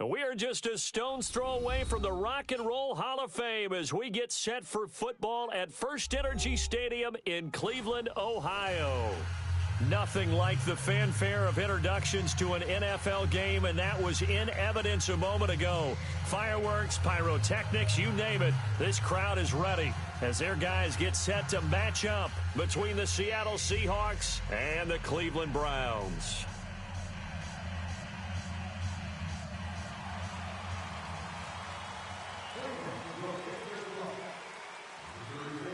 We are just a stone's throw away from the Rock and Roll Hall of Fame as we get set for football at First Energy Stadium in Cleveland, Ohio. Nothing like the fanfare of introductions to an NFL game, and that was in evidence a moment ago. Fireworks, pyrotechnics, you name it. This crowd is ready as their guys get set to match up between the Seattle Seahawks and the Cleveland Browns.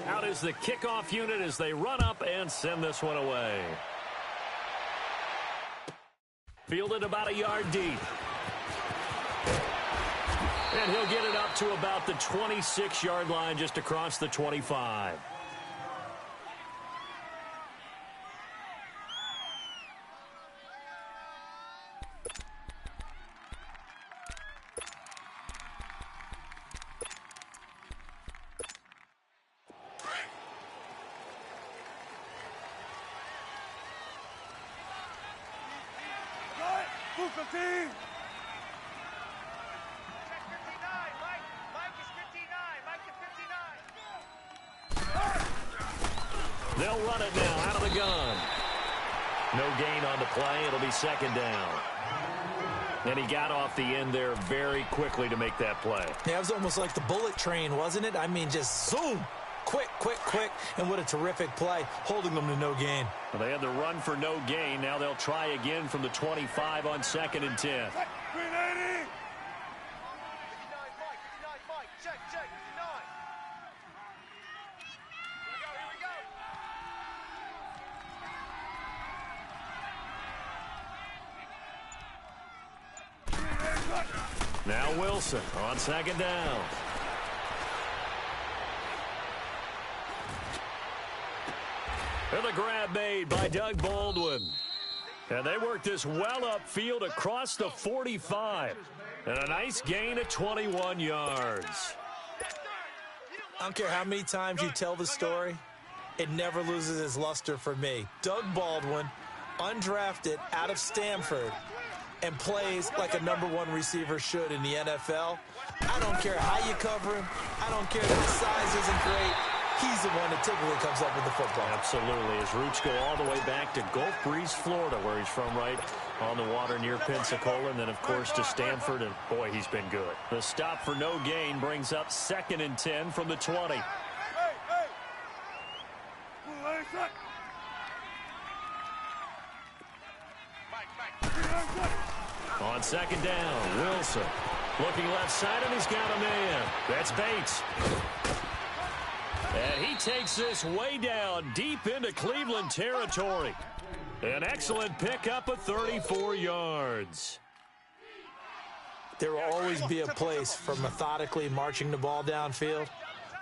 Out is the kickoff unit as they run up and send this one away. Fielded about a yard deep. And he'll get it up to about the 26-yard line just across the 25. They'll run it now out of the gun. No gain on the play. It'll be second down. And he got off the end there very quickly to make that play. Yeah, it was almost like the bullet train, wasn't it? I mean, just zoom. Quick, quick, quick. And what a terrific play, holding them to no gain. Well, they had the run for no gain. Now they'll try again from the 25 on 2nd and 10. Now Wilson on 2nd down. And the grab made by Doug Baldwin. And they work this well upfield across the 45. And a nice gain of 21 yards. I don't care how many times you tell the story, it never loses its luster for me. Doug Baldwin, undrafted out of Stanford, and plays like a #1 receiver should in the NFL. I don't care how you cover him. I don't care that his size isn't great. He's the one that typically comes up with the football. Absolutely. His roots go all the way back to Gulf Breeze, Florida, where he's from, right on the water near Pensacola, and then, of course, to Stanford, and, boy, he's been good. The stop for no gain brings up 2nd and 10 from the 20. On 2nd down, Wilson looking left side, and he's got a man. That's Bates. And he takes this way down deep into Cleveland territory. An excellent pickup of 34 yards. There will always be a place for methodically marching the ball downfield.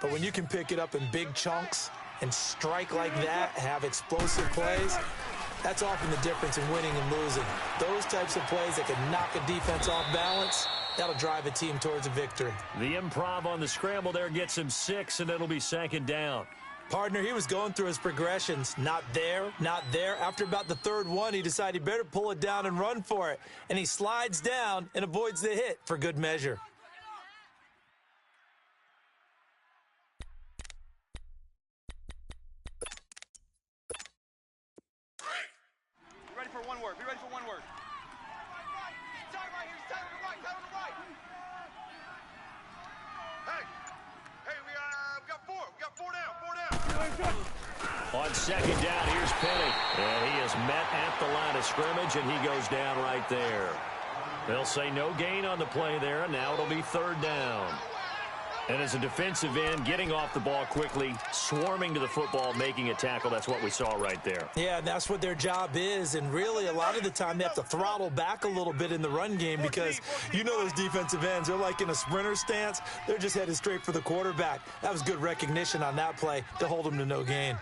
But when you can pick it up in big chunks and strike like that, have explosive plays, that's often the difference in winning and losing. Those types of plays that can knock a defense off balance, that'll drive a team towards a victory. The improv on the scramble there gets him 6, and it'll be 2nd down. Partner, he was going through his progressions. Not there, not there. After about the 3rd one, he decided he better pull it down and run for it. And he slides down and avoids the hit for good measure. Ready for one word. Be ready for one word. Tight right here. Tight on the right. Tight on the right. Hey, we got 4. We got 4 down. 4 down. On 2nd down, here's Penny. And he is met at the line of scrimmage, and he goes down right there. They'll say no gain on the play there, and now it'll be 3rd down. And as a defensive end, getting off the ball quickly, swarming to the football, making a tackle, that's what we saw right there. Yeah, and that's what their job is. And really, a lot of the time, they have to throttle back a little bit in the run game because you know those defensive ends, they're like in a sprinter stance. They're just headed straight for the quarterback. That was good recognition on that play to hold them to no gain.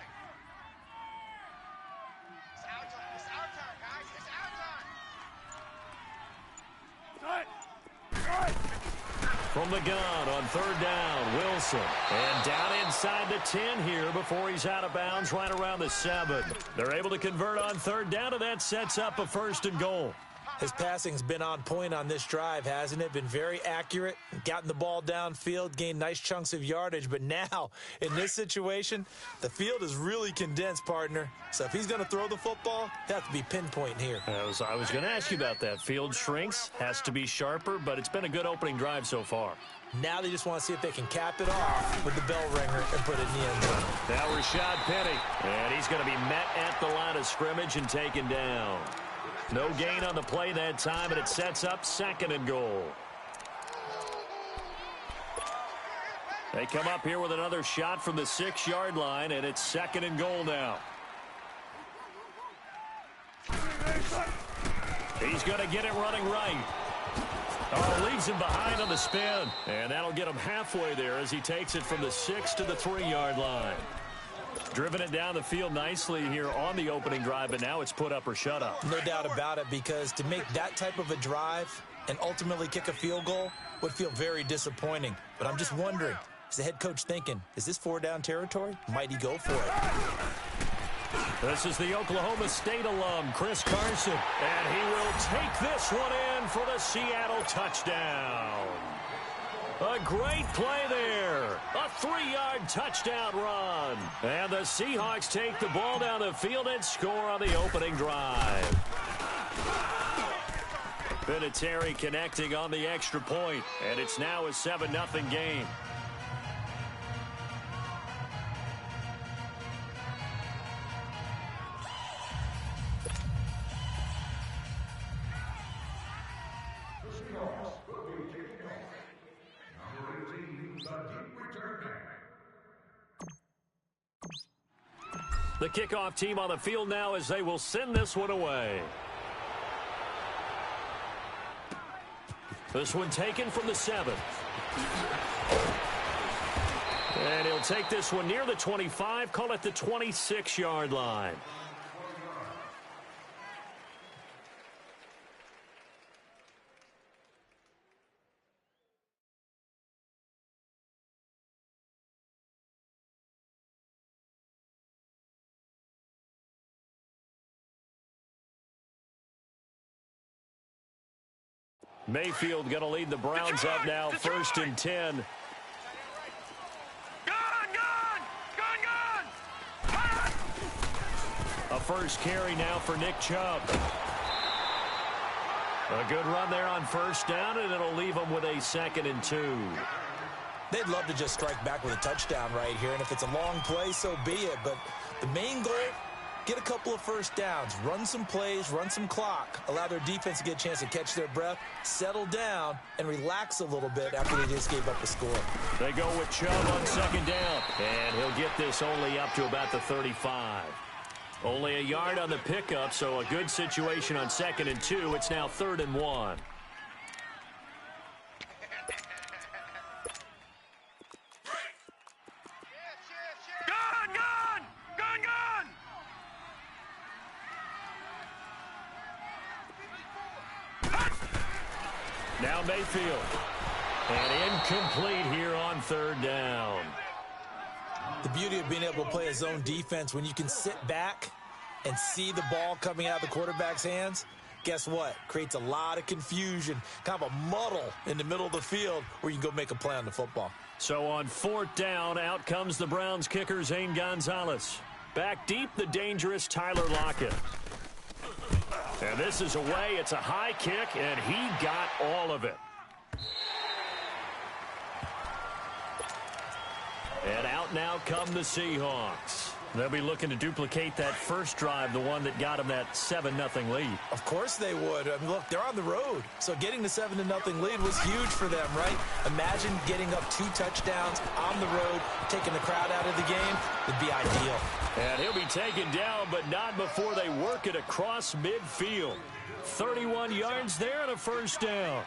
From the gun on 3rd down, Wilson. And down inside the 10 here before he's out of bounds right around the 7. They're able to convert on 3rd down, and that sets up a 1st and goal. His passing's been on point on this drive, hasn't it? Been very accurate, gotten the ball downfield, gained nice chunks of yardage. But now, in this situation, the field is really condensed, partner. So if he's going to throw the football, he'll have to be pinpoint here. I was going to ask you about that. Field shrinks, has to be sharper, but it's been a good opening drive so far. Now they just want to see if they can cap it off with the bell ringer and put it in the end zone. Now Rashad Penny, and he's going to be met at the line of scrimmage and taken down. No gain on the play that time, and it sets up 2nd and goal. They come up here with another shot from the 6-yard line, and it's 2nd and goal now. He's going to get it running right. Oh, leaves him behind on the spin, and that'll get him halfway there as he takes it from the 6 to the 3-yard line. Driven it down the field nicely here on the opening drive, but now it's put up or shut up. No doubt about it, because to make that type of a drive and ultimately kick a field goal would feel very disappointing. But I'm just wondering, is the head coach thinking, is this 4-down territory? Might he go for it? This is the Oklahoma State alum, Chris Carson, and he will take this one in for the Seattle touchdown. A great play there. A 3-yard touchdown run. And the Seahawks take the ball down the field and score on the opening drive. Vinatieri connecting on the extra point, and it's now a 7-0 game. The kickoff team on the field now as they will send this one away. This one taken from the 7th. And he'll take this one near the 25, call it the 26-yard line. Mayfield going to lead the Browns up now, 1st and 10. A first carry now for Nick Chubb. A good run there on 1st down, and it'll leave them with a 2nd and 2. They'd love to just strike back with a touchdown right here, and if it's a long play, so be it. But the main goal, get a couple of 1st downs, run some plays, run some clock, allow their defense to get a chance to catch their breath, settle down, and relax a little bit after they just gave up a score. They go with Chubb on 2nd down, and he'll get this only up to about the 35. Only a yard on the pickup, so a good situation on 2nd and 2. It's now 3rd and 1. Now Mayfield. And incomplete here on 3rd down. The beauty of being able to play a zone defense when you can sit back and see the ball coming out of the quarterback's hands, guess what? Creates a lot of confusion, kind of a muddle in the middle of the field where you can go make a play on the football. So on 4th down, out comes the Browns kicker, Zane Gonzalez. Back deep, the dangerous Tyler Lockett. And this is away. It's a high kick, and he got all of it. And out now come the Seahawks. They'll be looking to duplicate that first drive, the one that got them that 7-0 lead. Of course they would. I mean, look, they're on the road. So getting the 7-0 lead was huge for them, right? Imagine getting up 2 touchdowns on the road, taking the crowd out of the game. It'd be ideal. And he'll be taken down, but not before they work it across midfield. 31 yards there and a 1st down.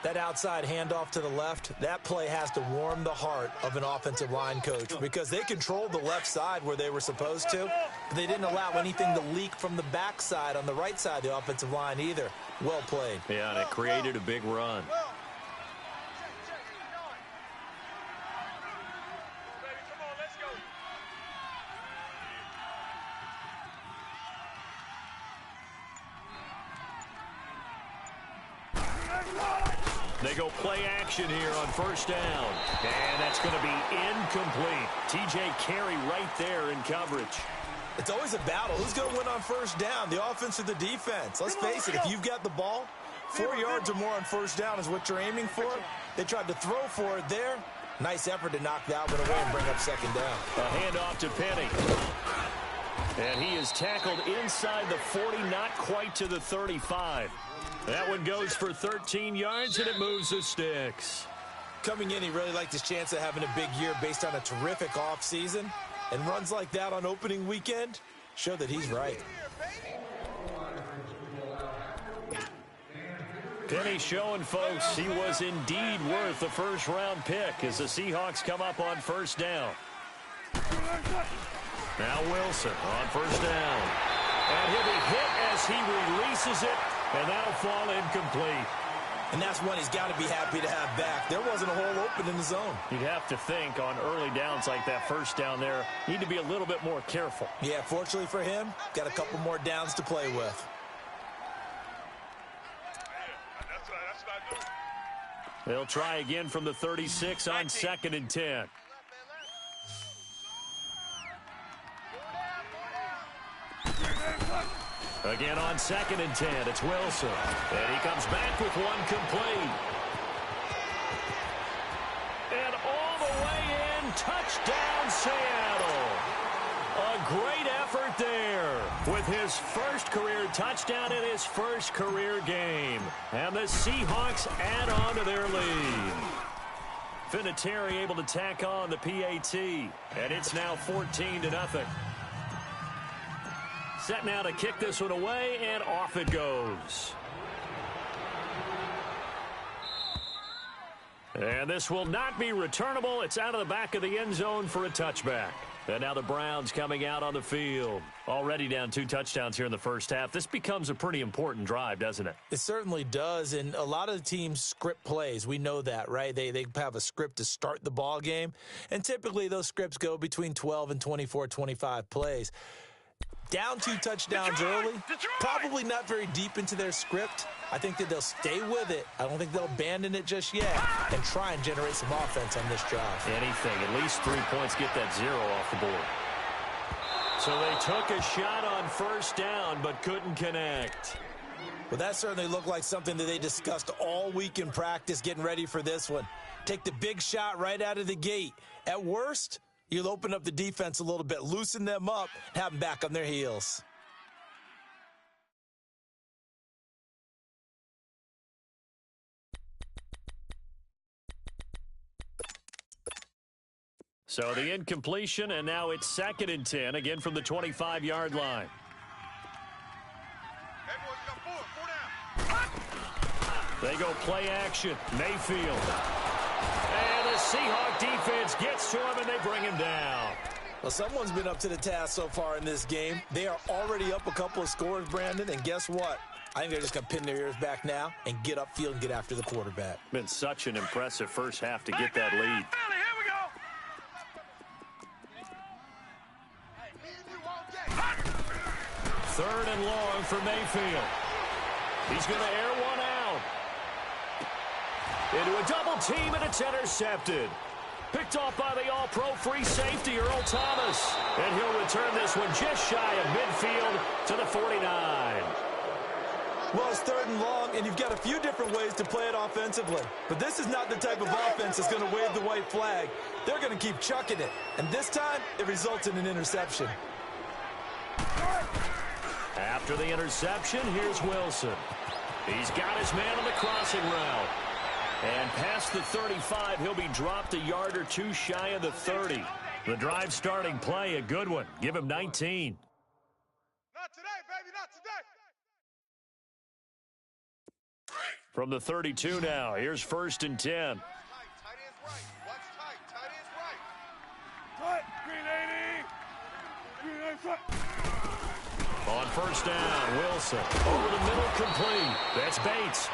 That outside handoff to the left, that play has to warm the heart of an offensive line coach because they controlled the left side where they were supposed to, but they didn't allow anything to leak from the backside on the right side of the offensive line either. Well played. Yeah, and it created a big run. They go play action here on first down. And that's going to be incomplete. T.J. Carey right there in coverage. It's always a battle. Who's going to win on first down, the offense or the defense? Let's face it, if you've got the ball, 4 yards or more on first down is what you're aiming for. They tried to throw for it there. Nice effort to knock that one away and bring up second down. A handoff to Penny. And he is tackled inside the 40, not quite to the 35. That one goes for 13 yards, and it moves the sticks. Coming in, he really liked his chance of having a big year based on a terrific offseason. And runs like that on opening weekend show that he's right. Penny showing folks he was indeed worth the first-round pick as the Seahawks come up on first down. Now Wilson on first down. And he'll be hit as he releases it, and that'll fall incomplete. And that's one he's got to be happy to have back. There wasn't a hole open in the zone. You'd have to think on early downs like that first down there, need to be a little bit more careful. Yeah, fortunately for him, got a couple more downs to play with. They'll try again from the 36 on 2nd and 10. Again on 2nd and 10, it's Wilson. And he comes back with one complete. And all the way in, touchdown Seattle. A great effort there with his first career touchdown in his first career game. And the Seahawks add on to their lead. Vinatieri able to tack on the PAT. And it's now 14-0. Set now to kick this one away, and off it goes. And this will not be returnable. It's out of the back of the end zone for a touchback. And now the Browns coming out on the field. Already down 2 touchdowns here in the first half. This becomes a pretty important drive, doesn't it? It certainly does, and a lot of the teams script plays. We know that, right? They have a script to start the ball game, and typically those scripts go between 12 and 24, 25 plays. Down 2 touchdowns early, probably not very deep into their script. I think that they'll stay with it. I don't think they'll abandon it just yet and try and generate some offense on this drive. Anything, at least 3 points, get that 0 off the board. So they took a shot on first down but couldn't connect. Well, that certainly looked like something that they discussed all week in practice getting ready for this one. Take the big shot right out of the gate. At worst, you'll open up the defense a little bit, loosen them up, have them back on their heels. So the incompletion, and now it's 2nd and 10, again from the 25-yard line. They go play action. Mayfield. And the Seahawk defense gets to him, and they bring him down. Well, someone's been up to the task so far in this game. They are already up a couple of scores, Brandon, and guess what? I think they're just going to pin their ears back now and get upfield and get after the quarterback. Been such an impressive first half to get that lead. Third and long for Mayfield. He's going to air one out. Into a double team, and it's intercepted. Picked off by the all-pro free safety, Earl Thomas. And he'll return this one just shy of midfield to the 49. Well, it's 3rd and long, and you've got a few different ways to play it offensively. But this is not the type of offense that's going to wave the white flag. They're going to keep chucking it. And this time, it results in an interception. After the interception, here's Wilson. He's got his man on the crossing route. And past the 35, he'll be dropped a yard or 2 shy of the 30. The drive starting play, a good one. Give him 19. Not today, baby, not today. From the 32 now, here's 1st and 10. Tight end's right. Watch tight. Tight end's right. Tight. Green 80. Green 80 front. On first down, Wilson. Over the middle, complete. That's Bates.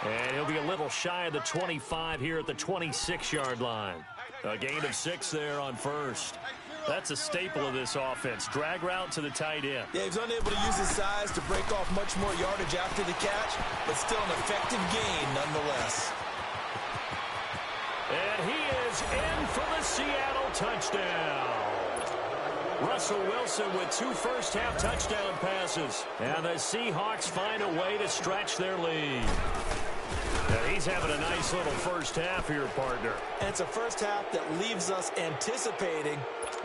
And he'll be a little shy of the 25 here at the 26-yard line. A gain of 6 there on first. That's a staple of this offense. Drag route to the tight end. Yeah, he's unable to use his size to break off much more yardage after the catch, but still an effective gain nonetheless. goes in for the Seattle touchdown. Russell Wilson with 2 first-half touchdown passes. And the Seahawks find a way to stretch their lead. And he's having a nice little first half here, partner. And it's a first half that leaves us anticipating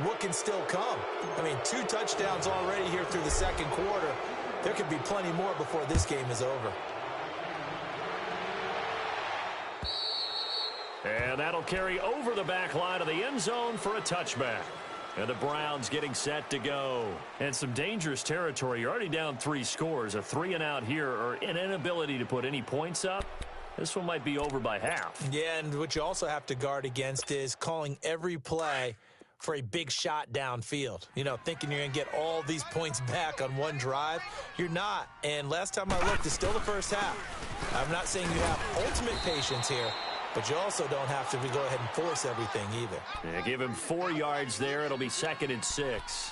what can still come. I mean, 2 touchdowns already here through the second quarter. There could be plenty more before this game is over. And that'll carry over the back line of the end zone for a touchback. And the Browns getting set to go. And some dangerous territory. You're already down 3 scores. A 3-and-out here, or an inability to put any points up. This one might be over by half. Yeah, and what you also have to guard against is calling every play for a big shot downfield. You know, thinking you're going to get all these points back on one drive. You're not. And last time I looked, it's still the first half. I'm not saying you have ultimate patience here, but you also don't have to go ahead and force everything either. Yeah, give him 4 yards there. It'll be 2nd and 6.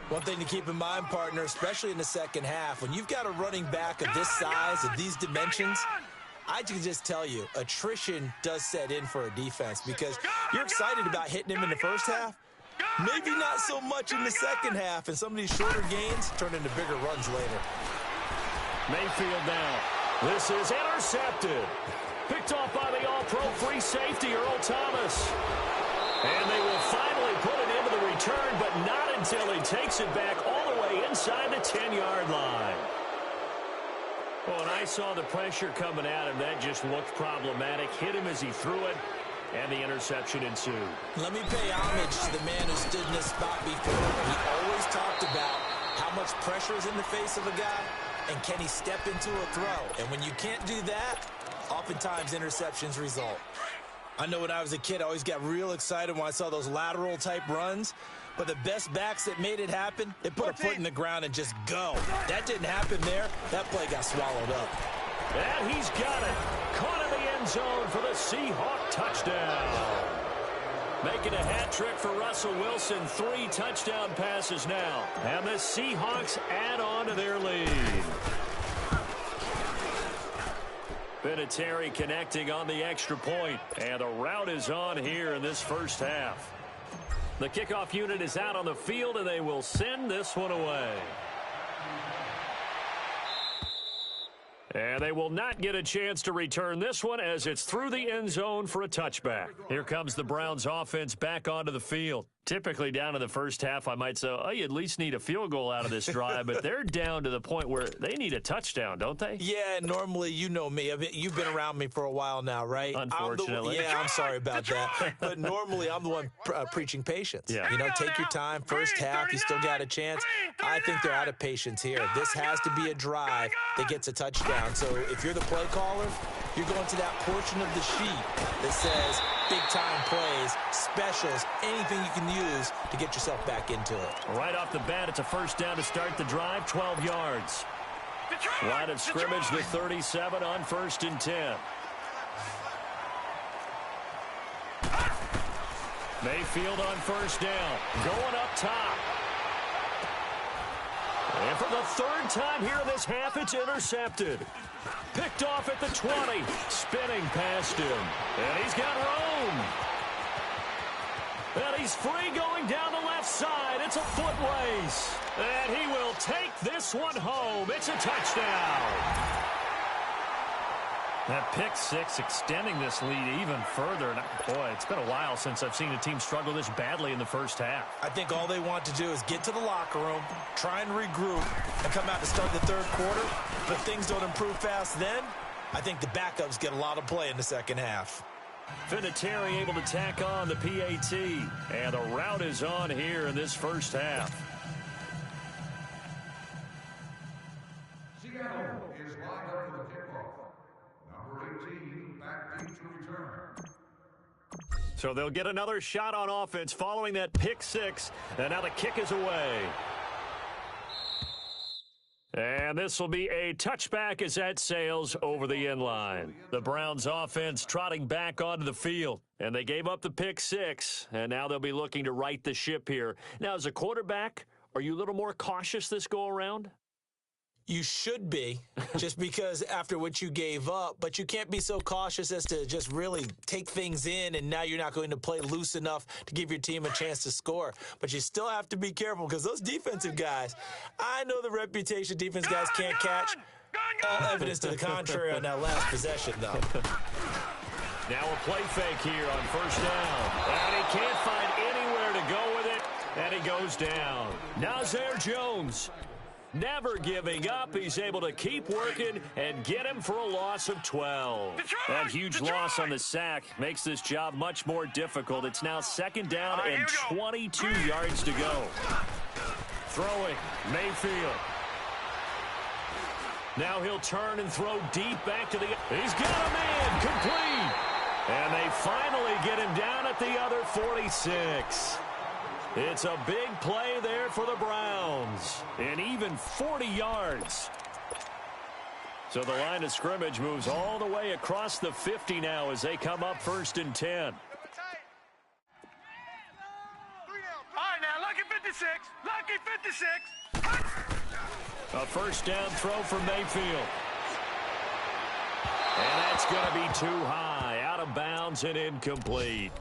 One thing to keep in mind, partner, especially in the second half, when you've got a running back of this size, of these dimensions, I can just tell you, attrition does set in for a defense because you're excited about hitting him in the first half. Maybe not so much in the second half, and some of these shorter gains turn into bigger runs later. Mayfield now. This is intercepted. Picked off by the all-pro free safety, Earl Thomas. And they will finally put it into the return, but not until he takes it back all the way inside the 10-yard line. Well, and I saw the pressure coming at him. That just looked problematic. Hit him as he threw it, and the interception ensued. Let me pay homage to the man who stood in this spot before. He always talked about how much pressure is in the face of a guy, and can he step into a throw. And when you can't do that, oftentimes interceptions result. I know when I was a kid, I always got real excited when I saw those lateral-type runs. But the best backs that made it happen, they put a foot in the ground and just go. That didn't happen there. That play got swallowed up. And he's got it. Caught in the end zone for the Seahawk touchdown. Making a hat trick for Russell Wilson. 3 touchdown passes now. And the Seahawks add on to their lead. Vinatieri connecting on the extra point. And the route is on here in this first half. The kickoff unit is out on the field, and they will send this one away. And they will not get a chance to return this one as it's through the end zone for a touchback. Here comes the Browns offense back onto the field. Typically down in the first half, I might say, oh, you at least need a field goal out of this drive, but they're down to the point where they need a touchdown, don't they? Yeah, normally, you know me. You've been around me for a while now, right? Unfortunately. I'm sorry about that. But normally, I'm the one preaching patience. Yeah. You know, take your time. First half, you still got a chance. I think they're out of patience here. This has to be a drive that gets a touchdown. So if you're the play caller, you're going to that portion of the sheet that says big-time plays, specials, anything you can use to get yourself back into it. Right off the bat, it's a first down to start the drive, 12 yards. Line of scrimmage, the 37 on 1st and 10. Mayfield on first down, going up top. And for the 3rd time here in this half, it's intercepted. Picked off at the 20, spinning past him. And he's got room. And he's free going down the left side. It's a foot race. And he will take this one home. It's a touchdown. That pick 6 extending this lead even further. And boy, it's been a while since I've seen a team struggle this badly in the first half. I think all they want to do is get to the locker room, try and regroup, and come out to start the 3rd quarter. But if things don't improve fast then, I think the backups get a lot of play in the second half. Vinatieri able to tack on the PAT. And the route is on here in this first half. Seattle is lined up for the kickoff. Number 18, back deep to return. So they'll get another shot on offense following that pick 6. And now the kick is away. And this will be a touchback as that sails over the end line. The Browns offense trotting back onto the field. And they gave up the pick 6. And now they'll be looking to right the ship here. Now, as a quarterback, are you a little more cautious this go around? You should be, just because after what you gave up, but you can't be so cautious as to just really take things in, and now you're not going to play loose enough to give your team a chance to score. But you still have to be careful, because those defensive guys, I know the reputation defense guys can't catch. All evidence to the contrary on that last possession, though. Now a play fake here on first down. And he can't find anywhere to go with it, and he goes down. Nazir Jones, never giving up. He's able to keep working and get him for a loss of 12. That huge loss on the sack makes this job much more difficult. It's now second down and 22 yards to go. Throwing, Mayfield. Now he'll turn and throw deep back to the... He's got a man, complete. And they finally get him down at the other 46. It's a big play there for the Browns. And even 40 yards. So the line of scrimmage moves all the way across the 50 now as they come up first and 10. All right, now, lucky 56. Lucky 56. A first down throw for Mayfield. And that's going to be too high. Out of bounds and incomplete.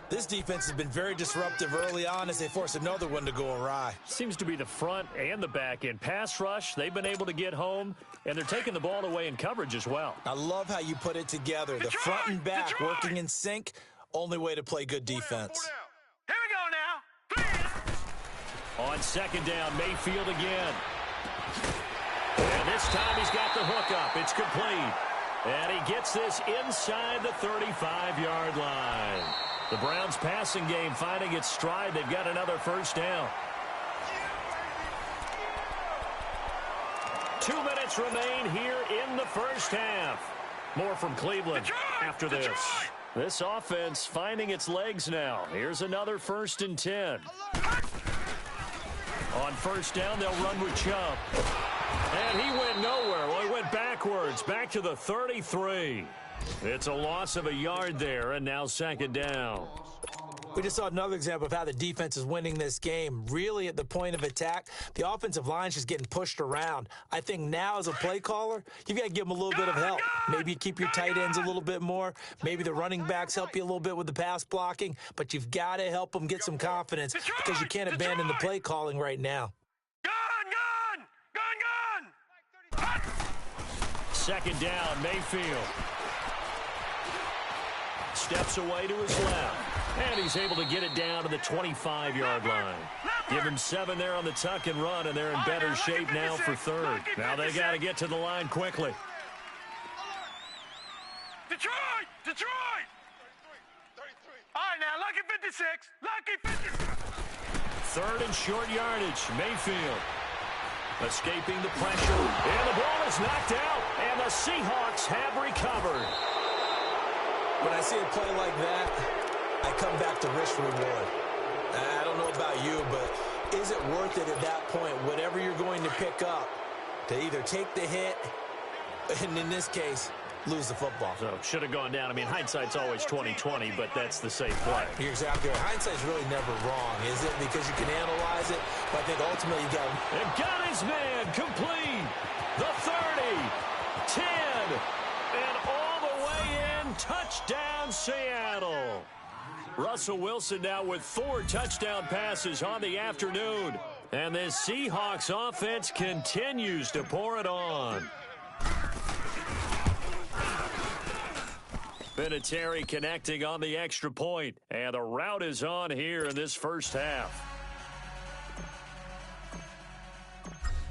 This defense has been very disruptive early on as they force another one to go awry. Seems to be the front and the back end. Pass rush, they've been able to get home, and they're taking the ball away in coverage as well. I love how you put it together. The front and back working in sync, only way to play good defense. Here we go now. On second down, Mayfield again. And this time he's got the hook up. It's complete. And he gets this inside the 35-yard line. The Browns passing game finding its stride. They've got another first down. 2 minutes remain here in the first half. More from Cleveland after this. This offense finding its legs now. Here's another first and 10. On first down, they'll run with Chubb. And he went nowhere. Well, he went backwards, back to the 33. It's a loss of a yard there, and now second down. We just saw another example of how the defense is winning this game. Really at the point of attack, the offensive line's just getting pushed around. I think now as a play caller, you've got to give them a little bit of help. Maybe you keep your tight ends a little bit more. Maybe the running backs help you a little bit with the pass blocking. But you've got to help them get some confidence because you can't abandon the play calling right now. Gun! Second down, Mayfield. Steps away to his left. And he's able to get it down to the 25-yard line. Give him 7 there on the tuck and run, and they're in better shape now for third. Now they got to get to the line quickly. Detroit! Detroit! 33. All right, now, lucky 56. Lucky 56. Third and short yardage. Mayfield escaping the pressure. And the ball is knocked out, and the Seahawks have recovered. When I see a play like that, I come back to risk reward. I don't know about you, but is it worth it at that point, whatever you're going to pick up, to either take the hit, and in this case, lose the football? So should have gone down. I mean, hindsight's always 20/20, but that's the safe play. You're exactly right. Hindsight's really never wrong, is it? Because you can analyze it, but I think ultimately you got him. And got his man complete. The 30, 10, and all the way in. Touchdown, Seattle. Russell Wilson now with 4 touchdown passes on the afternoon. And this Seahawks offense continues to pour it on. Vinatieri connecting on the extra point. And the route is on here in this first half.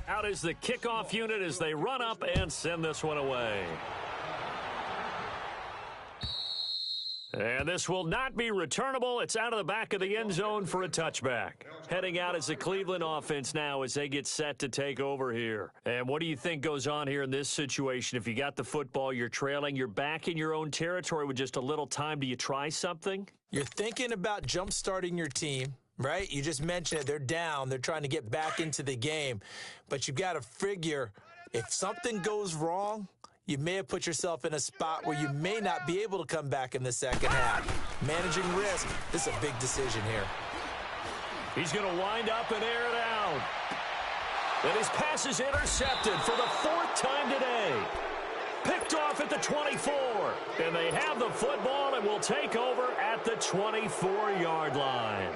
Out is the kickoff unit as they run up and send this one away. And this will not be returnable. It's out of the back of the end zone for a touchback. Heading out is the Cleveland offense now as they get set to take over here. And what do you think goes on here in this situation? If you got the football, you're trailing, you're back in your own territory with just a little time. Do you try something? You're thinking about jump-starting your team, right? You just mentioned it. They're down. They're trying to get back into the game. But you've got to figure if something goes wrong, you may have put yourself in a spot where you may not be able to come back in the second half. Managing risk, this is a big decision here. He's going to wind up and air it out. And his pass is intercepted for the 4th time today. Picked off at the 24. And they have the football and will take over at the 24-yard line.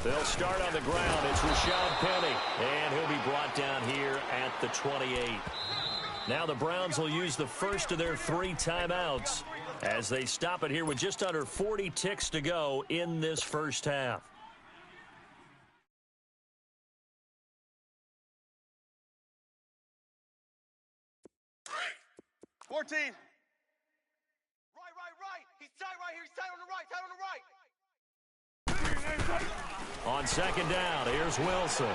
They'll start on the ground. It's Rashad Penny, and he'll be brought down here at the 28. Now the Browns will use the first of their 3 timeouts as they stop it here with just under 40 ticks to go in this first half. Right. He's tight right here. He's tight on the right. Tight on the right. On second down, here's Wilson.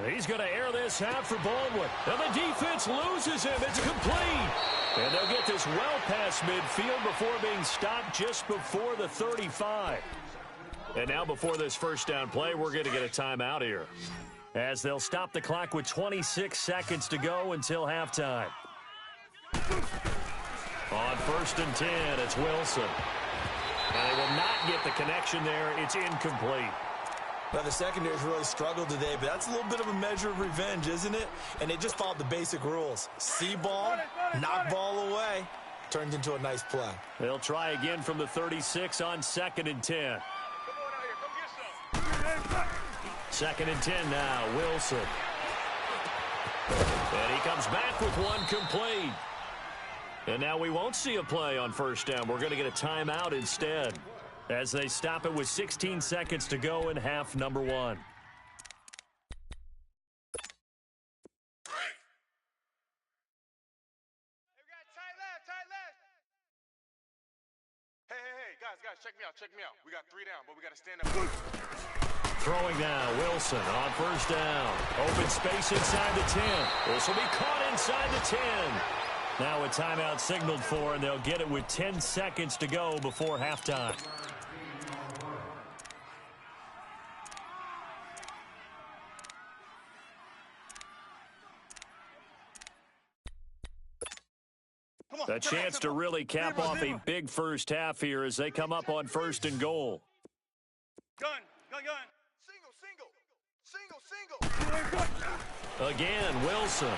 He's going to air this out for Baldwin. And the defense loses him. It's complete. And they'll get this well past midfield before being stopped just before the 35. And now before this first down play, we're going to get a timeout here, as they'll stop the clock with 26 seconds to go until halftime. On 1st and 10, it's Wilson. And they will not get the connection there. It's incomplete. Well, the secondary's really struggled today, but that's a little bit of a measure of revenge, isn't it? And they just followed the basic rules. See ball, knock ball away. Turned into a nice play. They'll try again from the 36 on 2nd and 10. 2nd and 10 now, Wilson. And he comes back with one complete. And now we won't see a play on first down. We're going to get a timeout instead, as they stop it with 16 seconds to go in half number 1. Hey, guys, check me out. We got 3 down, but we got to stand up. Throwing now, Wilson on first down. Open space inside the 10. This will be caught inside the 10. Now a timeout signaled for, and they'll get it with 10 seconds to go before halftime. A chance to really cap off a big first half here as they come up on 1st and goal. Gun. Single. Again, Wilson.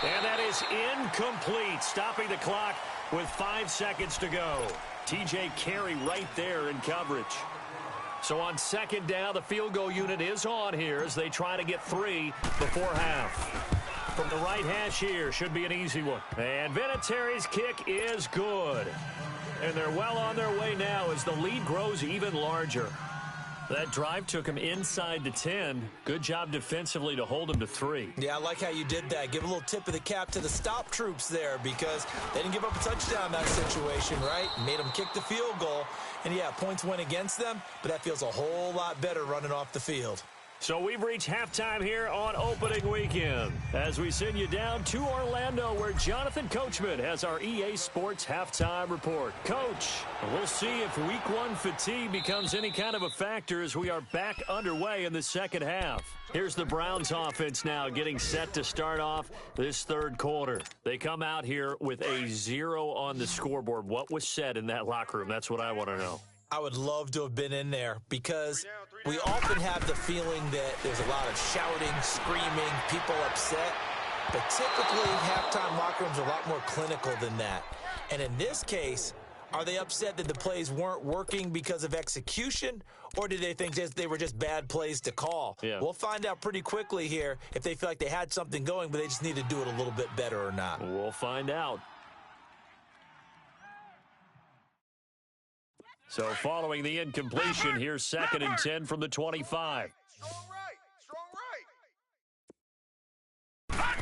And that is incomplete, stopping the clock with 5 seconds to go. TJ Carey right there in coverage. So on 2nd down, the field goal unit is on here as they try to get 3 before half. From the right hash here, should be an easy one. And Vinatieri's kick is good. And they're well on their way now as the lead grows even larger. That drive took him inside the 10. Good job defensively to hold him to 3. Yeah, I like how you did that. Give a little tip of the cap to the stop troops there, because they didn't give up a touchdown in that situation, right? Made them kick the field goal. And, yeah, points went against them, but that feels a whole lot better running off the field. So we've reached halftime here on opening weekend as we send you down to Orlando, where Jonathan Coachman has our EA Sports halftime report. Coach, we'll see if week 1 fatigue becomes any kind of a factor as we are back underway in the second half. Here's the Browns offense now getting set to start off this 3rd quarter. They come out here with a 0 on the scoreboard. What was said in that locker room? That's what I want to know. I would love to have been in there, because we often have the feeling that there's a lot of shouting, screaming, people upset. But typically, halftime locker rooms are a lot more clinical than that. And in this case, are they upset that the plays weren't working because of execution, or do they think they were just bad plays to call? Yeah. We'll find out pretty quickly here if they feel like they had something going, but they just need to do it a little bit better or not. We'll find out. So following the incompletion, here's 2nd and 10 from the 25. Strong right.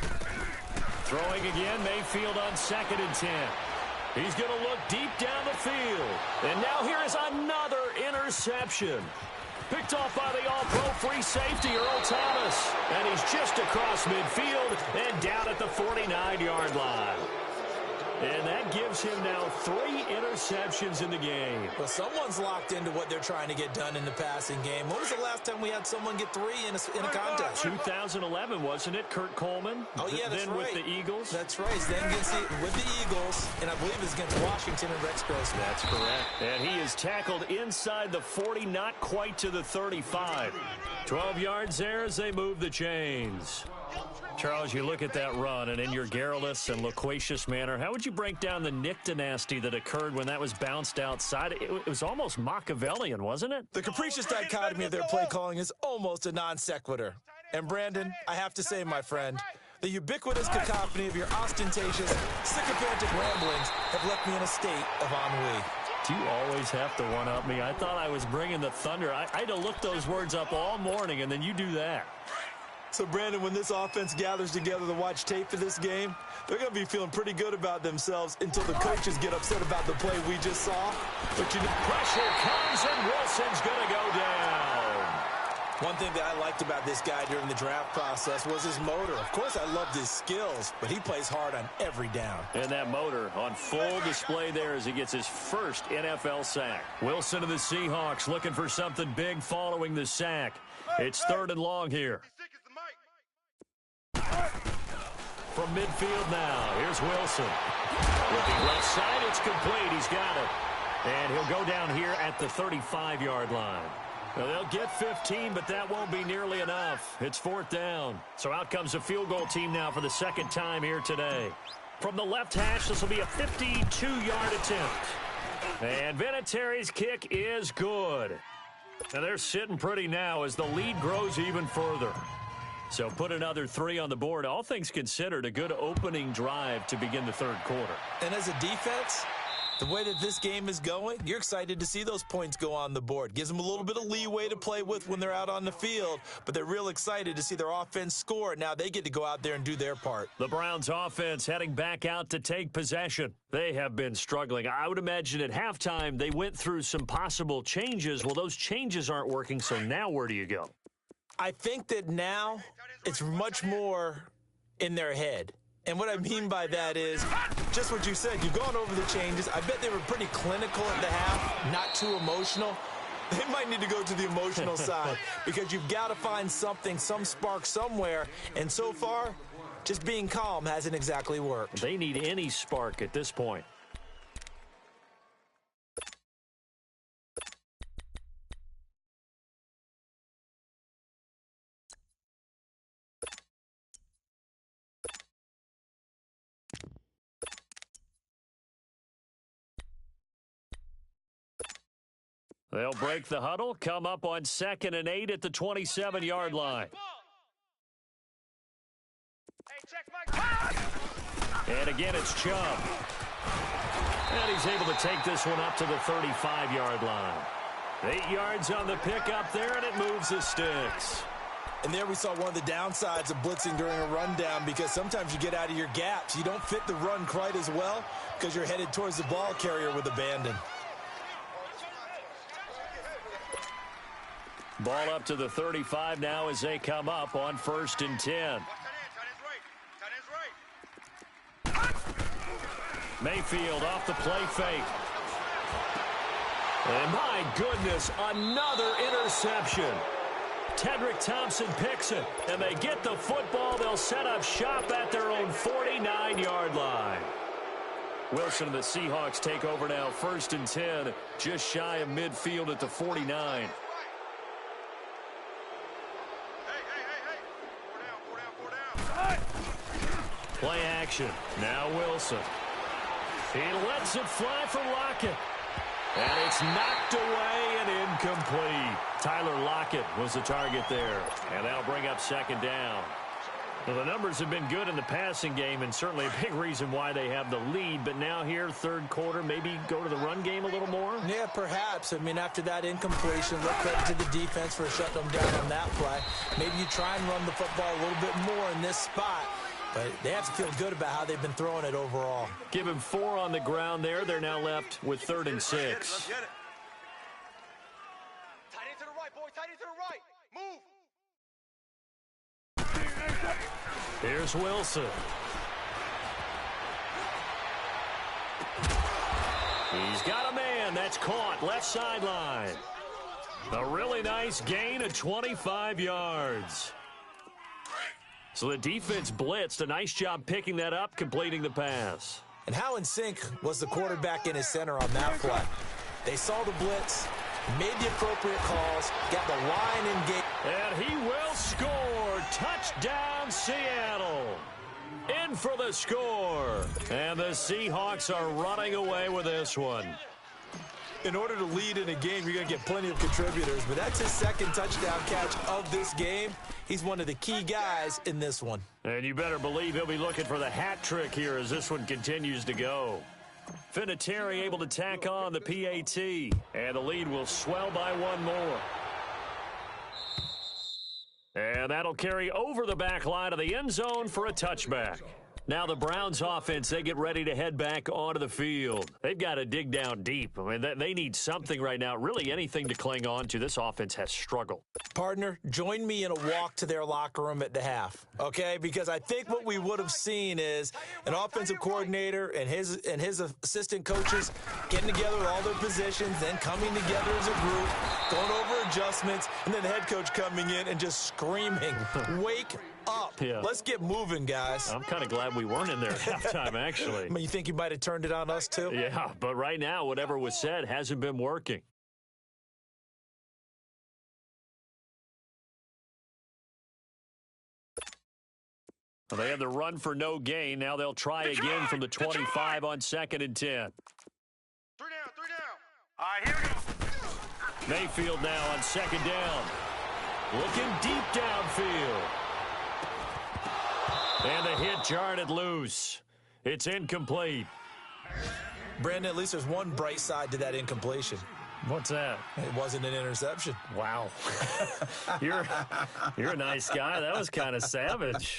Throwing again, Mayfield on 2nd and 10. He's going to look deep down the field. And now here is another interception. Picked off by the all-pro free safety, Earl Thomas. And he's just across midfield and down at the 49-yard line. And that gives him now 3 interceptions in the game. Well, someone's locked into what they're trying to get done in the passing game. When was the last time we had someone get 3 in a contest? 2011, wasn't it? Kurt Coleman. Oh, yeah, that's then right. With the Eagles. That's right. Then with the Eagles, and I believe it's against Washington and Rex Grossman. That's correct. And he is tackled inside the 40, not quite to the 35. 12 yards there as they move the chains. Charles, you look at that run, and in your garrulous and loquacious manner, how would you break down the Nick dynasty that occurred when that was bounced outside? It was almost Machiavellian, wasn't it? The capricious dichotomy of their play calling is almost a non sequitur. And, Brandon, I have to say, my friend, the ubiquitous cacophony of your ostentatious, sycophantic ramblings have left me in a state of ennui. Do you always have to one-up me? I thought I was bringing the thunder. I had to look those words up all morning, and then you do that. So, Brandon, when this offense gathers together to watch tape for this game, they're going to be feeling pretty good about themselves until the coaches get upset about the play we just saw. But pressure comes, and Wilson's going to go down. One thing that I liked about this guy during the draft process was his motor. Of course, I loved his skills, but he plays hard on every down. And that motor on full display there as he gets his first NFL sack. Wilson of the Seahawks looking for something big following the sack. It's 3rd and long here. From midfield now, here's Wilson. Looking left side, it's complete. He's got it. And he'll go down here at the 35-yard line. Well, they'll get 15, but that won't be nearly enough. It's 4th down. So out comes the field goal team now for the 2nd time here today. From the left hash, this will be a 52-yard attempt. And Vinatieri's kick is good. And they're sitting pretty now as the lead grows even further. So put another 3 on the board. All things considered, a good opening drive to begin the 3rd quarter. And as a defense, the way that this game is going, you're excited to see those points go on the board. Gives them a little bit of leeway to play with when they're out on the field, but they're real excited to see their offense score. Now they get to go out there and do their part. The Browns offense heading back out to take possession. They have been struggling. I would imagine at halftime they went through some possible changes. Well, those changes aren't working, so now where do you go? I think that now it's much more in their head. And what I mean by that is just what you said. You've gone over the changes. I bet they were pretty clinical at the half, not too emotional. They might need to go to the emotional side because you've got to find something, some spark somewhere. And so far, just being calm hasn't exactly worked. They need any spark at this point. They'll break the huddle, come up on 2nd and 8 at the 27-yard line. And again, it's Chubb. And he's able to take this one up to the 35-yard line. 8 yards on the pickup there, and it moves the sticks. And there we saw one of the downsides of blitzing during a rundown because sometimes you get out of your gaps. You don't fit the run quite as well because you're headed towards the ball carrier with abandon. Ball up to the 35 now as they come up on 1st and 10. Mayfield off the play fake. And my goodness, another interception. Tedrick Thompson picks it, and they get the football. They'll set up shop at their own 49-yard line. Wilson and the Seahawks take over now, 1st and 10, just shy of midfield at the 49. Play action. Now Wilson. He lets it fly for Lockett. And it's knocked away and incomplete. Tyler Lockett was the target there. And that'll bring up 2nd down. Well, the numbers have been good in the passing game and certainly a big reason why they have the lead. But now here, 3rd quarter, maybe go to the run game a little more? Yeah, perhaps. I mean, after that incompletion, look credit to the defense for shutting them down on that play. Maybe you try and run the football a little bit more in this spot. But they have to feel good about how they've been throwing it overall. Give him 4 on the ground there. They're now left with 3rd and 6. Let's get it. Tight end to the right, boy. Tight end to the right. Move. Here's Wilson. He's got a man. That's caught. Left sideline. A really nice gain of 25 yards. So the defense blitzed. A nice job picking that up, completing the pass. And how in sync was the quarterback and his center on that play? They saw the blitz, made the appropriate calls, got the line engaged. And he will score. Touchdown, Seattle. In for the score. And the Seahawks are running away with this one. In order to lead in a game, you're going to get plenty of contributors, but that's his second touchdown catch of this game. He's one of the key guys in this one. And you better believe he'll be looking for the hat trick here as this one continues to go. Vinatieri able to tack on the PAT, and the lead will swell by one more. And that'll carry over the back line of the end zone for a touchback. Now the Browns offense, they get ready to head back onto the field. They've got to dig down deep. I mean, they need something right now, really anything to cling on to. This offense has struggled. Partner, join me in a walk to their locker room at the half, okay? Because I think what we would have seen is an offensive coordinator and his assistant coaches getting together with all their positions, then coming together as a group, going over adjustments, and then the head coach coming in and just screaming, wake up. Yeah. Let's get moving, guys. I'm kind of glad we weren't in there at halftime, actually. I mean, you think you might have turned it on us, too? Yeah, but right now, whatever was said hasn't been working. Well, they had the run for no gain. Now they'll try again from the 25 on 2nd and 10. 3 down. All right, here we go. Mayfield now on 2nd down. Looking deep downfield. And the hit jarred it loose. It's incomplete. Brandon, at least there's one bright side to that incompletion. What's that? It wasn't an interception. Wow. You're a nice guy. That was kind of savage.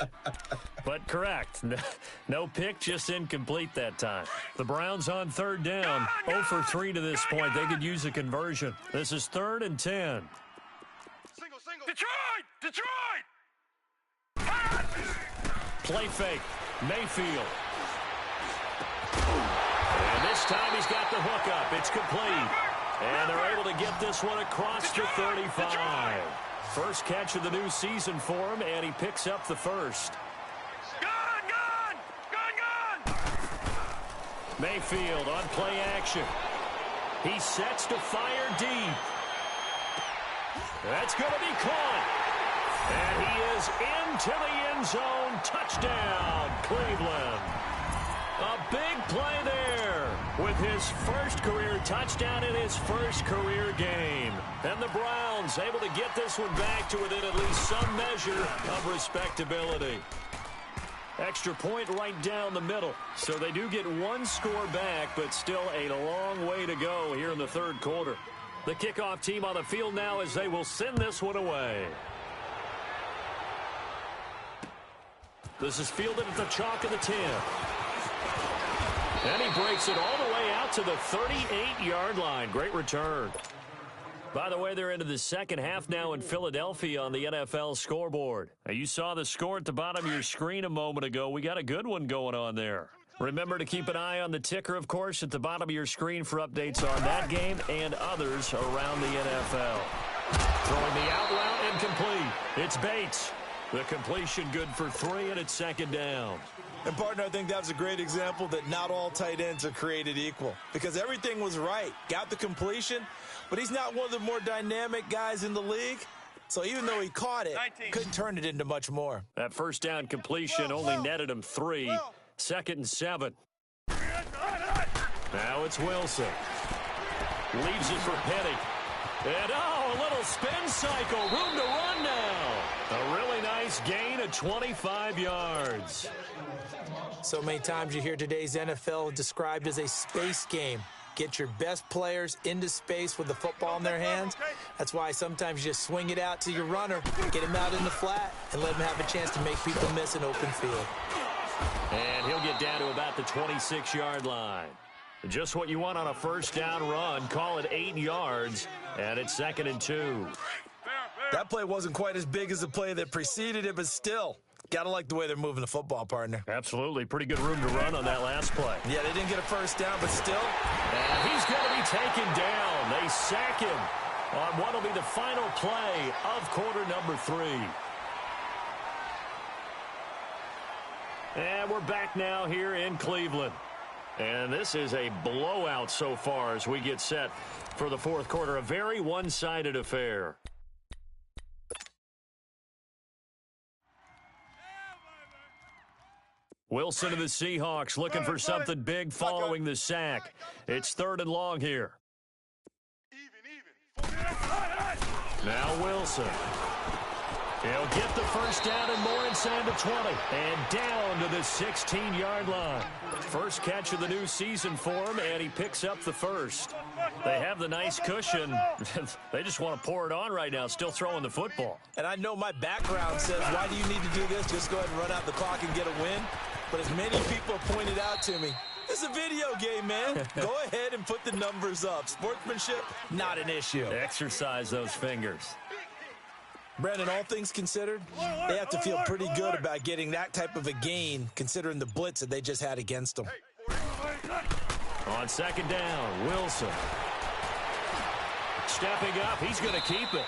But correct. No pick, just incomplete that time. The Browns on 3rd down. 0 for 3 to this point. They could use a conversion. This is 3rd and 10. Single. Detroit! Play fake. Mayfield. And this time he's got the hook up. It's complete. And they're able to get this one across the 35. First catch of the new season for him, and he picks up the first. Gun! Mayfield on play action. He sets to fire deep. That's going to be caught. And he is into the end zone. Touchdown, Cleveland. A big play there with his first career touchdown in his first career game. And the Browns able to get this one back to within at least some measure of respectability. Extra point right down the middle. So they do get one score back, but still a long way to go here in the 3rd quarter. The kickoff team on the field now as they will send this one away. This is fielded at the chalk of the 10. And he breaks it all the way out to the 38-yard line. Great return. By the way, they're into the second half now in Philadelphia on the NFL scoreboard. Now, you saw the score at the bottom of your screen a moment ago. We got a good one going on there. Remember to keep an eye on the ticker, of course, at the bottom of your screen for updates on that game and others around the NFL. Throwing the out route incomplete. It's Bates. The completion good for 3, and it's 2nd down. And, partner, I think that was a great example that not all tight ends are created equal because everything was right. Got the completion, but he's not one of the more dynamic guys in the league. So even though he caught it, couldn't turn it into much more. That first down completion only netted him 3. 2nd and 7. Now it's Wilson. Leaves it for Petty. And, a little spin cycle. Room to run now. A really nice gain of 25 yards. So many times you hear today's NFL described as a space game. Get your best players into space with the football in their hands. That's why sometimes you just swing it out to your runner, get him out in the flat, and let him have a chance to make people miss an open field. And he'll get down to about the 26-yard line. Just what you want on a first down run. Call it 8 yards, and it's 2nd and 2. That play wasn't quite as big as the play that preceded it, but still, Gotta like the way they're moving the football, partner. Absolutely. Pretty good room to run on that last play. Yeah, they didn't get a first down, but still. And he's going to be taken down. They sack him on what will be the final play of quarter number 3. And we're back now here in Cleveland. And this is a blowout so far as we get set for the fourth quarter. A very one-sided affair. Wilson of the Seahawks looking for something big following the sack. It's 3rd and long here. Now Wilson. He'll get the first down and more inside the 20. And down to the 16-yard line. First catch of the new season for him, and he picks up the first. They have the nice cushion. They just want to pour it on right now, still throwing the football. And I know my background says, why do you need to do this? Just go ahead and run out the clock and get a win. But as many people have pointed out to me, it's a video game, man. Go ahead and put the numbers up. Sportsmanship, not an issue. Exercise those fingers. Brandon, all things considered, they have to feel pretty good about getting that type of a gain, considering the blitz that they just had against them. On second down, Wilson. Stepping up, he's going to keep it.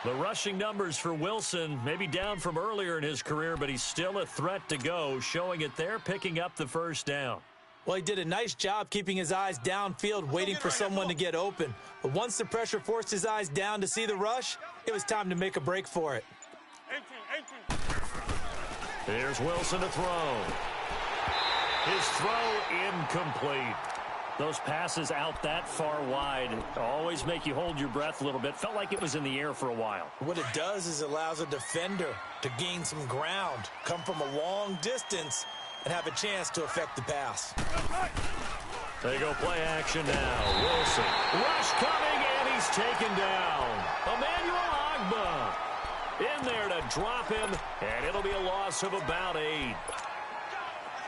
The rushing numbers for Wilson, maybe down from earlier in his career, but he's still a threat to go, showing it there, picking up the first down. Well, he did a nice job keeping his eyes downfield, waiting for someone to get open. But once the pressure forced his eyes down to see the rush, it was time to make a break for it. Here's Wilson to throw. His throw incomplete. Those passes out that far wide always make you hold your breath a little bit. Felt like it was in the air for a while. What it does is it allows a defender to gain some ground, come from a long distance, and have a chance to affect the pass. They go play action now. Wilson. Rush coming, and he's taken down. Emmanuel Agba in there to drop him, and it'll be a loss of about 8.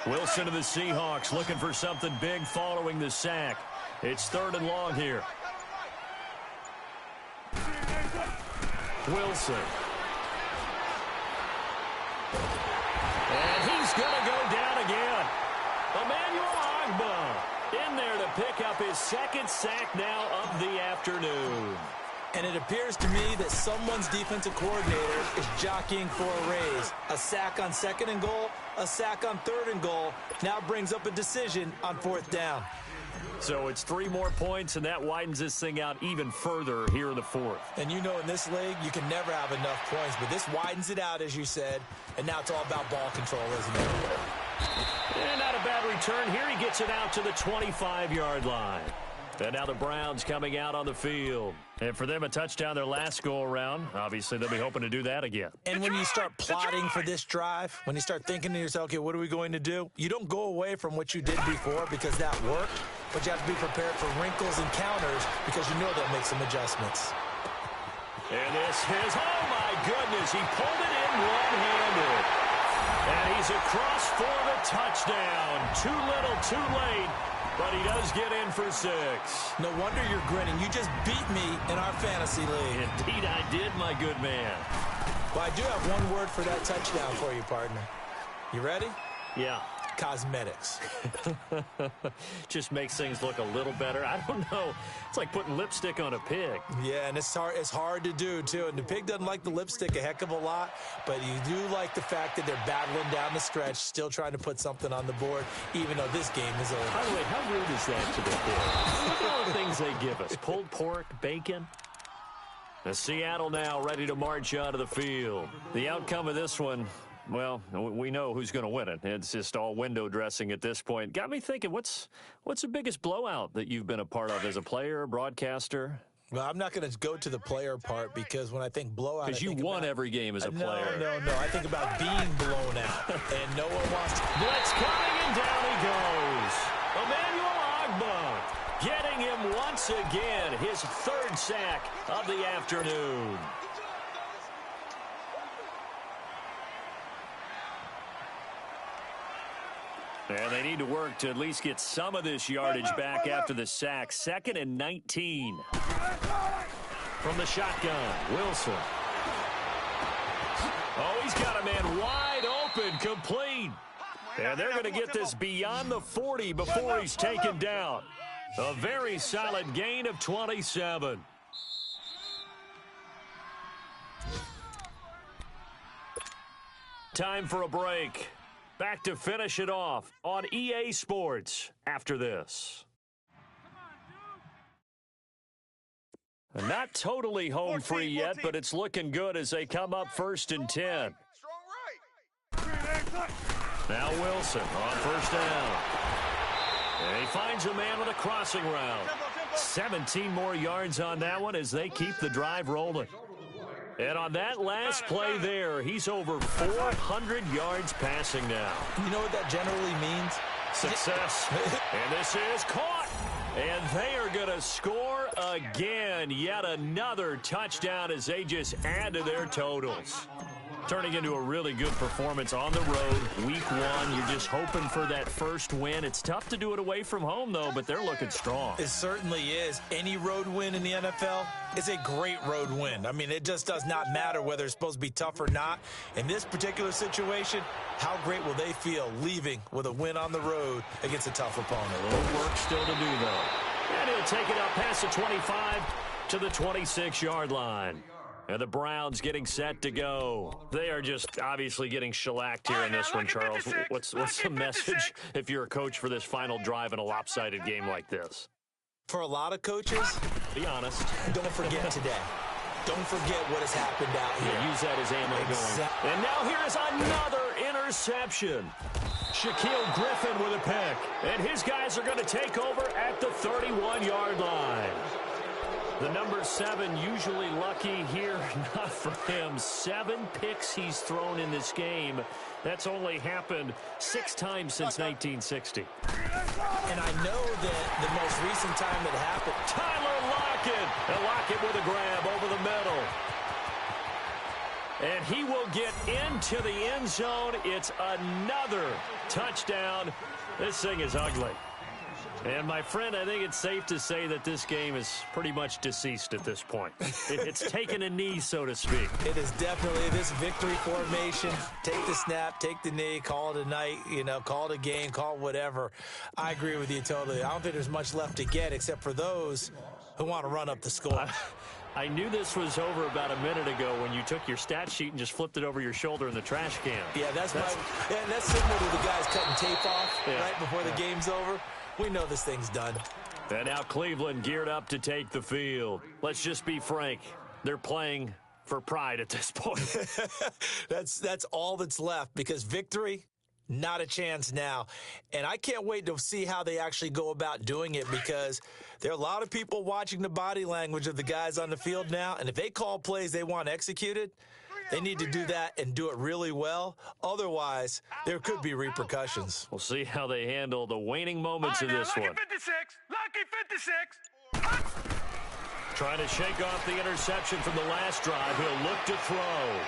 Wilson of the Seahawks looking for something big following the sack. It's 3rd and long here. Wilson. And he's going to go down again. Emmanuel Agba in there to pick up his 2nd sack now of the afternoon. And it appears to me that someone's defensive coordinator is jockeying for a raise. A sack on 2nd and goal, a sack on 3rd and goal, now brings up a decision on 4th down. So it's 3 more points, and that widens this thing out even further here in the 4th. And you know in this league, you can never have enough points, but this widens it out, as you said, and now it's all about ball control, isn't it? And not a bad return here. He gets it out to the 25-yard line. And now the Browns coming out on the field. And for them, a touchdown their last go-around. Obviously, they'll be hoping to do that again. And when you start plotting for this drive, when you start thinking to yourself, okay, what are we going to do? You don't go away from what you did before because that worked, but you have to be prepared for wrinkles and counters because you know they'll make some adjustments. And this is, oh my goodness, he pulled it in one-handed. And he's across for the touchdown. Too little, too late. But he does get in for 6. No wonder you're grinning. You just beat me in our fantasy league. Indeed I did, my good man. Well, I do have one word for that touchdown for you, partner. You ready? Yeah. Cosmetics. Just makes things look a little better. I don't know. It's like putting lipstick on a pig. Yeah, and it's hard to do, too. And the pig doesn't like the lipstick a heck of a lot, but you do like the fact that they're battling down the stretch, still trying to put something on the board, even though this game is over. By the way, how rude is that to the pig? Look at all the things they give us. Pulled pork, bacon. The Seattle now ready to march out of the field. The outcome of this one, well, we know who's going to win it. It's just all window dressing at this point. Got me thinking, what's the biggest blowout that you've been a part of as a player, broadcaster? Well, I'm not going to go to the player part because when I think blowout, because you won every game as a player. No. I think about being blown out, and no one wants to. Blitz coming, and down he goes. Emmanuel Agba getting him once again, his 3rd sack of the afternoon. And they need to work to at least get some of this yardage back after the sack. 2nd and 19. From the shotgun, Wilson. Oh, he's got a man wide open, complete. And they're going to get this beyond the 40 before he's taken down. A very solid gain of 27. Time for a break. Back to finish it off on EA Sports after this. Not totally home free yet, but it's looking good as they come up 1st and 10. Now Wilson on 1st down. And he finds a man with a crossing route. 17 more yards on that one as they keep the drive rolling. And on that last play there, he's over 400 yards passing now. You know what that generally means? Success. And this is caught. And they are going to score again. Yet another touchdown as they just add to their totals. Turning into a really good performance on the road. Week 1, you're just hoping for that first win. It's tough to do it away from home, though, but they're looking strong. It certainly is. Any road win in the NFL is a great road win. I mean, it just does not matter whether it's supposed to be tough or not. In this particular situation, how great will they feel leaving with a win on the road against a tough opponent? A little work still to do, though. And he'll take it out past the 25 to the 26-yard line. And the Browns getting set to go. They are just obviously getting shellacked here in this one, Charles. What's the message if you're a coach for this final drive in a lopsided game like this? For a lot of coaches, be honest. Don't forget today. Don't forget what has happened out here. Yeah, use that as ammo going. And now here is another interception. Shaquille Griffin with a pick. And his guys are going to take over at the 31-yard line. The number 7 usually lucky here, not for him. 7 picks he's thrown in this game. That's only happened 6 times since 1960. And I know that the most recent time it happened. Tyler Lockett. And Lockett with a grab over the middle. And he will get into the end zone. It's another touchdown. This thing is ugly. And, my friend, I think it's safe to say that this game is pretty much deceased at this point. It's taken a knee, so to speak. It is definitely this victory formation. Take the snap, take the knee, call it a night, call it a game, call it whatever. I agree with you totally. I don't think there's much left to get except for those who want to run up the score. I knew this was over about a minute ago when you took your stat sheet and just flipped it over your shoulder in the trash can. Yeah, that's similar to the guys cutting tape off right before the game's over. We know this thing's done. And now Cleveland geared up to take the field. Let's just be frank. They're playing for pride at this point. That's all that's left because victory, not a chance now. And I can't wait to see how they actually go about doing it because there are a lot of people watching the body language of the guys on the field now. And if they call plays they want executed, they need to do that and do it really well. Otherwise, there could be repercussions. We'll see how they handle the waning moments of this one. Lucky 56. Trying to shake off the interception from the last drive. He'll look to throw.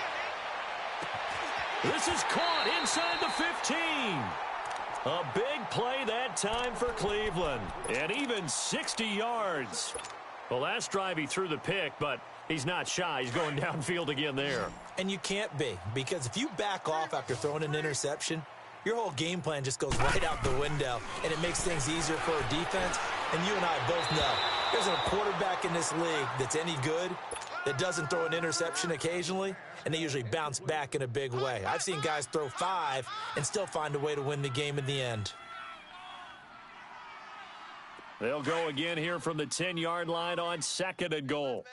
This is caught inside the 15. A big play that time for Cleveland. And even 60 yards. The last drive he threw the pick, but he's not shy. He's going downfield again there. And you can't be, because if you back off after throwing an interception, your whole game plan just goes right out the window, and it makes things easier for a defense. And you and I both know there's a quarterback in this league that's any good that doesn't throw an interception occasionally, and they usually bounce back in a big way. I've seen guys throw 5 and still find a way to win the game in the end. They'll go again here from the 10-yard line on 2nd and goal.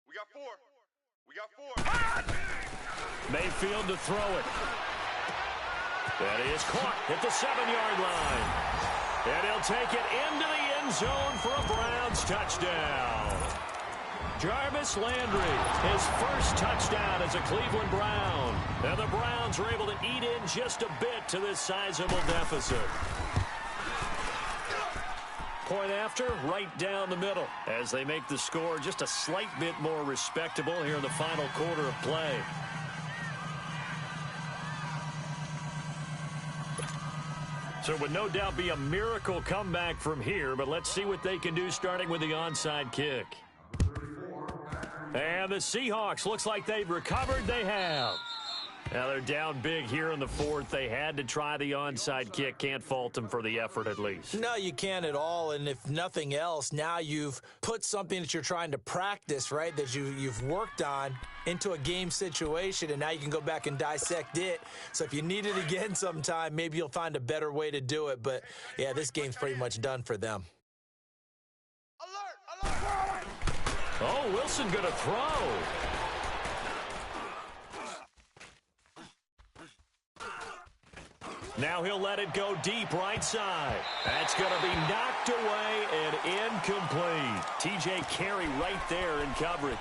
We got 4. Mayfield to throw it. That is caught at the 7-yard line. And he'll take it into the end zone for a Browns touchdown. Jarvis Landry, his first touchdown as a Cleveland Brown. And the Browns were able to eat in just a bit to this sizable deficit. Point after, right down the middle, as they make the score just a slight bit more respectable here in the final quarter of play. So it would no doubt be a miracle comeback from here, but let's see what they can do starting with the onside kick. And the Seahawks, looks like they've recovered. They have. Now they're down big here in the fourth. They had to try the onside kick. Can't fault them for the effort at least. No, you can't at all. And if nothing else, now you've put something that you're trying to practice, right, that you've worked on into a game situation, and now you can go back and dissect it. So if you need it again sometime, maybe you'll find a better way to do it. But, yeah, this game's pretty much done for them. Alert! Alert! Oh, Wilson going to throw. Now he'll let it go deep right side. That's going to be knocked away and incomplete. TJ Carey right there in coverage.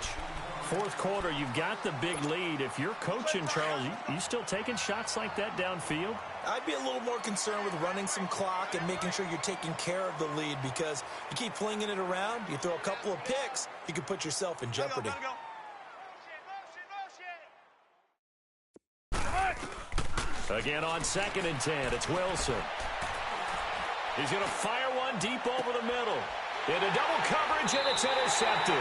Fourth quarter, you've got the big lead. If you're coaching, Charles, you still taking shots like that downfield? I'd be a little more concerned with running some clock and making sure you're taking care of the lead, because you keep flinging it around, you throw a couple of picks, you can put yourself in jeopardy. Again on 2nd and 10, it's Wilson. He's going to fire one deep over the middle. Into double coverage, and it's intercepted.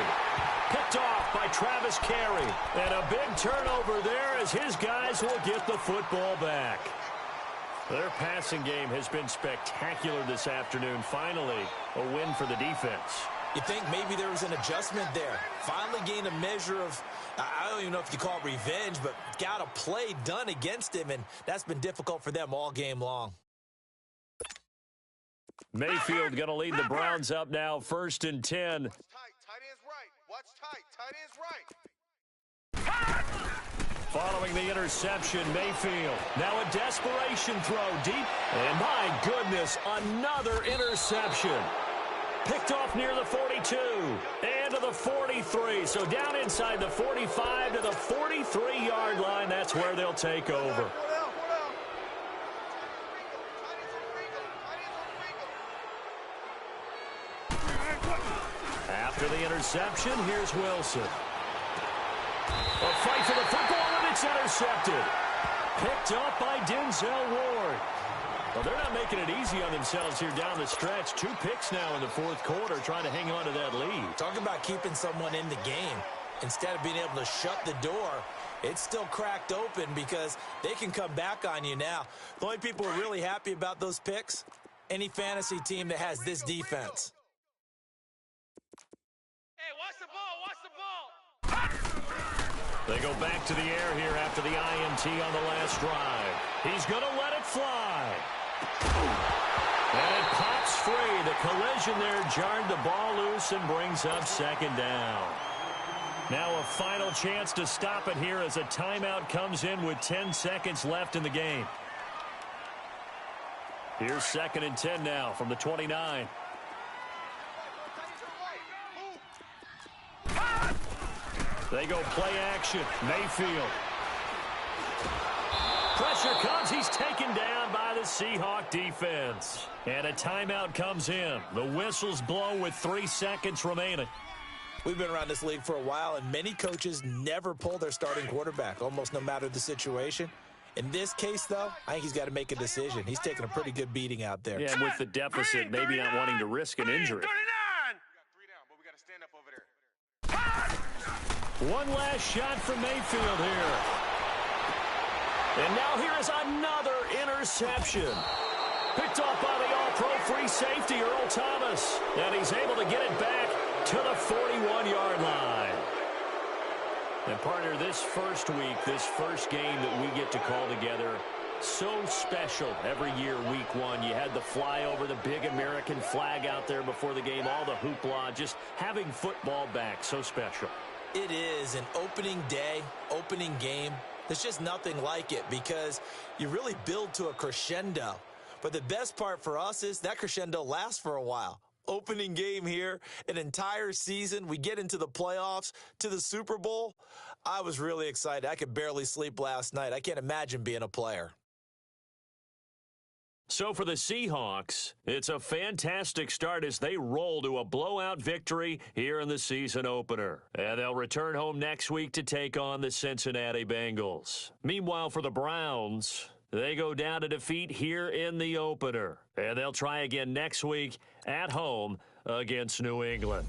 Picked off by Travis Carey. And a big turnover there as his guys will get the football back. Their passing game has been spectacular this afternoon. Finally, a win for the defense. You think maybe there was an adjustment there. Finally gained a measure of, I don't even know if you call it revenge, but got a play done against him, and that's been difficult for them all game long. Mayfield going to lead the Browns up now, 1st and 10. Watch tight. Tight end's right. Watch tight. Tight end's right. Following the interception, Mayfield. Now a desperation throw deep. And my goodness, another interception. Picked off near the 42 and to the 43. So down inside the 45 to the 43-yard line. That's where they'll take over. After the interception, here's Wilson. A fight for the football, and it's intercepted. Picked up by Denzel Ward. Well, they're not making it easy on themselves here down the stretch. 2 picks now in the fourth quarter, trying to hang on to that lead. Talk about keeping someone in the game. Instead of being able to shut the door, it's still cracked open because they can come back on you now. The only people who are really happy about those picks, any fantasy team that has this defense. Hey, watch the ball. Watch the ball. They go back to the air here after the INT on the last drive. He's going to let it fly. And it pops free. The collision there jarred the ball loose and brings up 2nd down. Now a final chance to stop it here as a timeout comes in with 10 seconds left in the game. Here's 2nd and 10 now from the 29. They go play action. Mayfield. Pressure comes. He's taken down by the Seahawk defense. And a timeout comes in. The whistles blow with 3 seconds remaining. We've been around this league for a while, and many coaches never pull their starting quarterback, almost no matter the situation. In this case, though, I think he's got to make a decision. He's taking a pretty good beating out there. Yeah, and with the deficit, maybe not wanting to risk an injury. 39. We got 3 down, but we got to stand up over there. One last shot from Mayfield here. And now here is another interception. Picked off by the all-pro free safety, Earl Thomas. And he's able to get it back to the 41-yard line. And, partner, this first week, this first game that we get to call together, so special every year, week 1. You had the flyover, the big American flag out there before the game, all the hoopla, just having football back, so special. It is an opening day, opening game. There's just nothing like it because you really build to a crescendo. But the best part for us is that crescendo lasts for a while. Opening game here, an entire season. We get into the playoffs, to the Super Bowl. I was really excited. I could barely sleep last night. I can't imagine being a player. So for the Seahawks, it's a fantastic start as they roll to a blowout victory here in the season opener. And they'll return home next week to take on the Cincinnati Bengals. Meanwhile, for the Browns, they go down to defeat here in the opener. And they'll try again next week at home against New England.